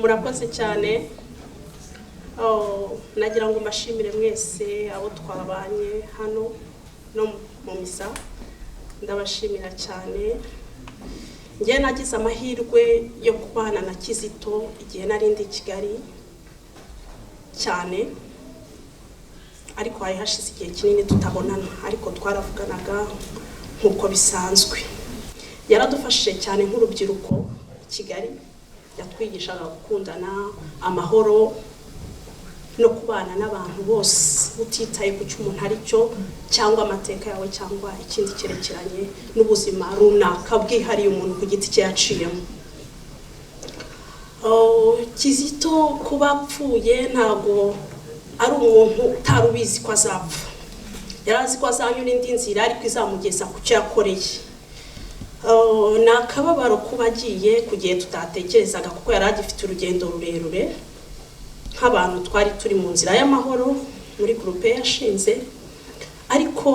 murakoze cyane. Nagira ngo mbashimire mwese abo twabanye hano no mu misa. Ndabashimira cyane. Ngiye nagize amahirwe yo kubana na Kizito igihe nari ndi Kigali cyane, ariko hari hashize igihe kinini tutabonana, ariko twaravuganaga nkuko bisanzwe. Yaradufashije cyane nk'urubyiruko Kigali, yatwigishaga gukundana, amahoro no kubana n'abantu bose utitaye ku cyo umuntu ari cyo cyangwa amateka yawe cyangwa ikindi cyerekeranye n'ubuzima runaka bwihariye umuntu ku giti cye yaciyemo. Kizito kuba apfuye ntago ari umuntu utarubizi ko azapfa. Yarazi ko azanyura indi nzira ariko izamugeza ku cyo yakoreye. Nakababaro kuba agiye kugiye tutatekerezaga kuko yari agifite urugendo rurerure. Nk'abantu twari turi mu nzira y'amahoro muri groupe yashinze, ariko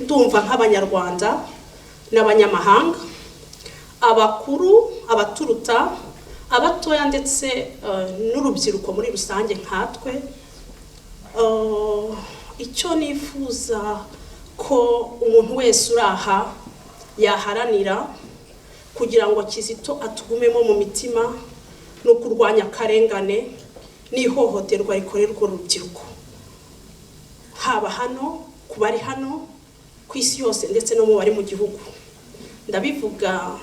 ndumva nk'abanyarwanda n'abanyamahanga, abakuru, abaturuta, abatoya ndetse n'urubyiruko muri rusange nkatwe, icyo nifuza ko umuntu wese uraha yaharanira kugira ngo Kizito atugumemo mu mitima no kurwanya akarengane n'ihohoterwa rikorerwa urubyiruko, haba hano ku bari hano ku isi yose ndetse no mu bari mu gihugu. Ndabivuga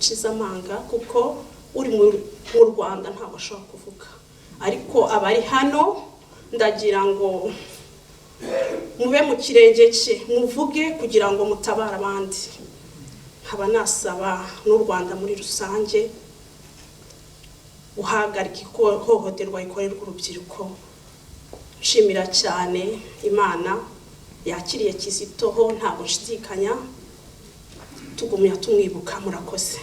Cizamanga kuko uri mu Rwanda ntabwo ashobora kuvuga, ariko abari hano ndagira ngo mube mu kirenge cye muvuge kugira ngo mutabara abandi. Nkaba nasaba n'u Rwanda muri rusange uhagarika ihohoterwa rikorerwa urubyiruko. Nshimira cyane Imana yakiriye Kizito ho ntabwo nshidikanya, tugumya tumwibuka. Murakoze.